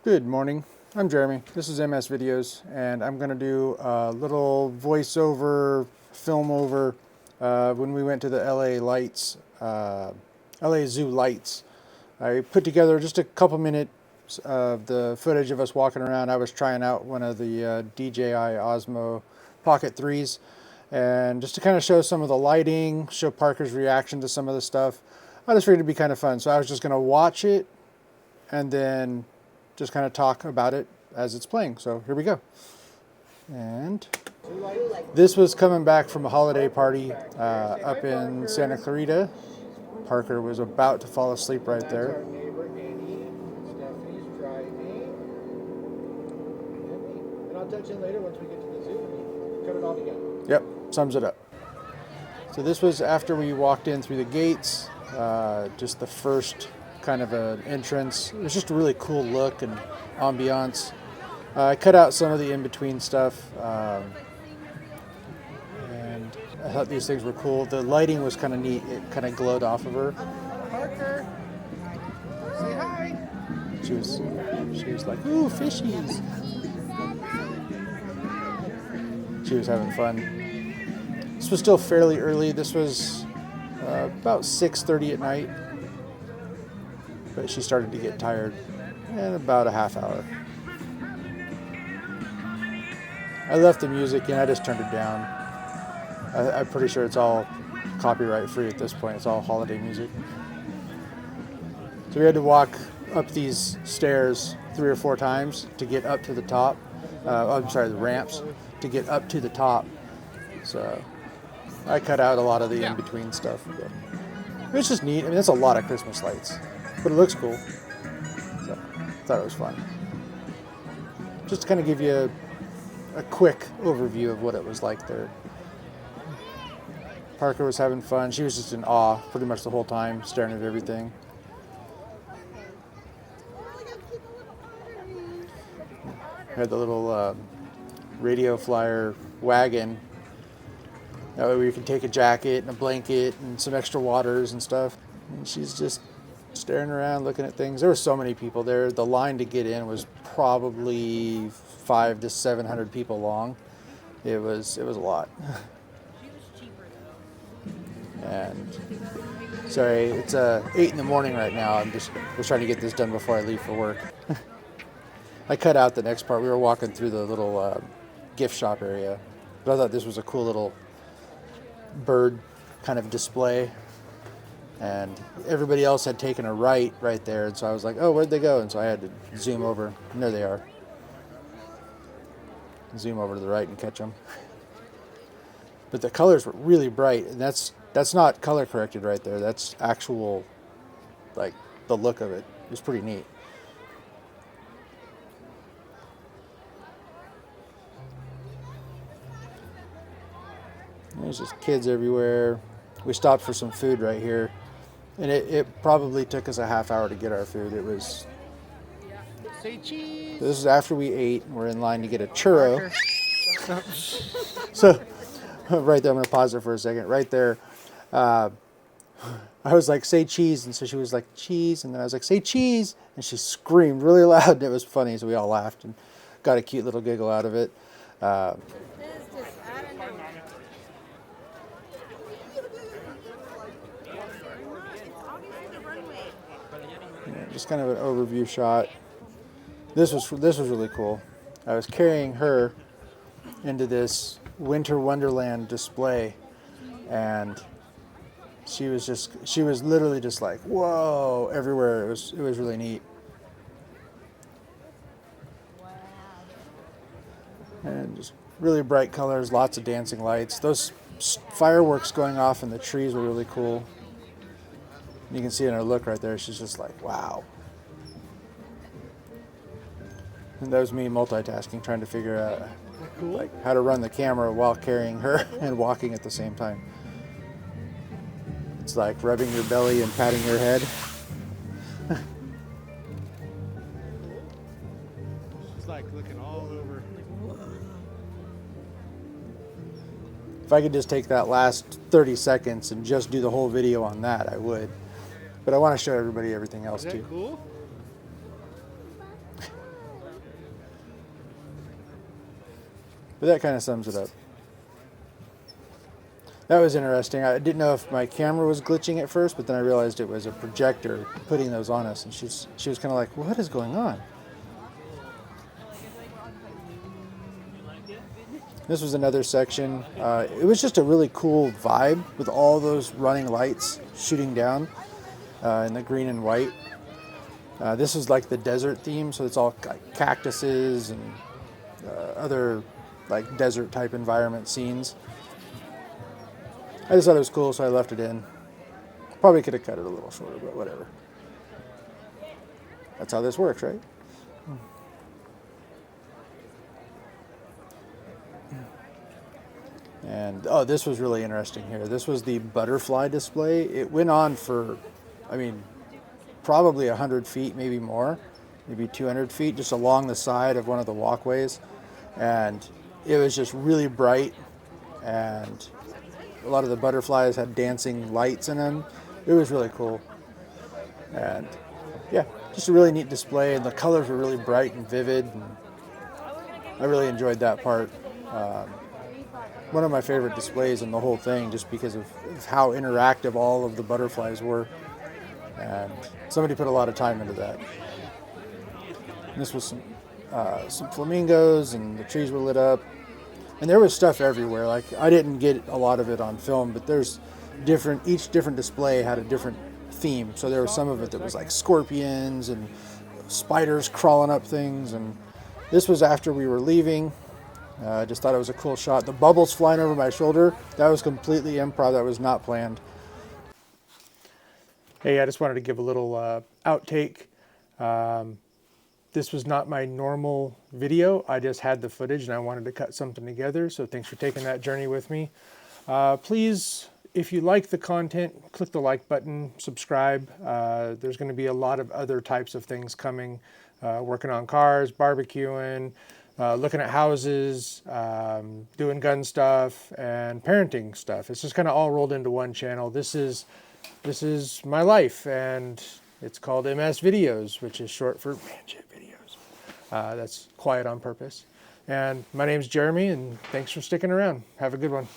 Good morning. I'm Jeremy. This is MS Videos, and I'm going to do a little voiceover, film over when we went to the LA Lights, LA Zoo Lights. I put together just a couple minutes of the footage of us walking around. I was trying out one of the DJI Osmo Pocket 3s, and just to kind of show some of the lighting, show Parker's reaction to some of the stuff. I just figured it'd be kind of fun, so I was just going to watch it and then just kind of talk about it as it's playing. So here we go. And this was coming back from a holiday party up in Santa Clarita. Parker was about to fall asleep right there. And I'll touch in later once we get to the zoo and cut it all together. Yep, sums it up. So this was after we walked in through the gates, just the first kind of an entrance. It was just a really cool look and ambiance. I cut out some of the in-between stuff, and I thought these things were cool. The lighting was kind of neat. It kind of glowed off of her. Parker, say hi. She was like, "Ooh, fishies." She was having fun. This was still fairly early. This was about 6:30 at night. But she started to get tired in about a half hour. I left the music and I just turned it down. I'm pretty sure it's all copyright free at this point. It's all holiday music. So we had to walk up these stairs 3 or 4 times to get up to the top. I'm sorry, the ramps to get up to the top. So I cut out a lot of the in-between stuff. But it's just neat. I mean, that's a lot of Christmas lights. But it looks cool, so I thought it was fun. Just to kind of give you a quick overview of what it was like there. Parker was having fun. She was just in awe pretty much the whole time, staring at everything. We had the little radio flyer wagon. That way we could take a jacket and a blanket and some extra waters and stuff. And she's just staring around, looking at things. There were so many people there. The line to get in was probably 500 to 700 people long. It was a lot. And sorry, it's 8 in the morning right now. I was trying to get this done before I leave for work. I cut out the next part. We were walking through the little gift shop area, but I thought this was a cool little bird kind of display. And everybody else had taken a right there, and so I was like, oh, where'd they go? And so I had to zoom over, and there they are. Zoom over to the right and catch them. But the colors were really bright, and that's not color corrected right there. That's actual, like, the look of it. It was pretty neat. There's just kids everywhere. We stopped for some food right here. And it probably took us a half hour to get our food. It was... Say cheese. This is after we ate. We're in line to get a churro. So, right there, I'm going to pause it for a second. Right there, I was like, say cheese. And so she was like, cheese. And then I was like, say cheese. And she screamed really loud. And it was funny. So we all laughed and got a cute little giggle out of it. Just kind of an overview shot. This was really cool. I was carrying her into this Winter Wonderland display, and she was literally just like, whoa, everywhere. It was really neat. And just really bright colors, lots of dancing lights. Those fireworks going off in the trees were really cool. You can see in her look right there, she's just like, wow. And that was me multitasking, trying to figure out like how to run the camera while carrying her and walking at the same time. It's like rubbing your belly and patting your head. She's like looking all over. If I could just take that last 30 seconds and just do the whole video on that, I would. But I want to show everybody everything else Is that too. cool? But that kind of sums it up. That was interesting. I didn't know if my camera was glitching at first, but then I realized it was a projector putting those on us, and she was kind of like, "What is going on?" This was another section. It was just a really cool vibe with all those running lights shooting down in the green and white. This was like the desert theme, so it's all like cactuses and other like desert type environment scenes. I just thought it was cool, so I left it in. Probably could have cut it a little shorter, but whatever. That's how this works, right? And oh, this was really interesting here. This was the butterfly display. It went on for, I mean, probably 100 feet, maybe more, maybe 200 feet, just along the side of one of the walkways. And it was just really bright, and a lot of the butterflies had dancing lights in them. It was really cool. And yeah, just a really neat display, and the colors were really bright and vivid, and I really enjoyed that part. One of my favorite displays in the whole thing, just because of how interactive all of the butterflies were. And somebody put a lot of time into that. And this was some flamingos, and the trees were lit up. And there was stuff everywhere. Like, I didn't get a lot of it on film, but there's each different display had a different theme. So there was some of it that was like scorpions and spiders crawling up things. And this was after we were leaving. I just thought it was a cool shot. The bubbles flying over my shoulder, that was completely improv. That was not planned. Hey, I just wanted to give a little outtake. This was not my normal video. I just had the footage and I wanted to cut something together. So thanks for taking that journey with me. Please, if you like the content, click the like button, subscribe. There's going to be a lot of other types of things coming. Working on cars, barbecuing, looking at houses, doing gun stuff, and parenting stuff. It's just kind of all rolled into one channel. This is my life, and it's called MS Videos, which is short for Manship Videos. That's quiet on purpose. And my name's Jeremy, and thanks for sticking around. Have a good one.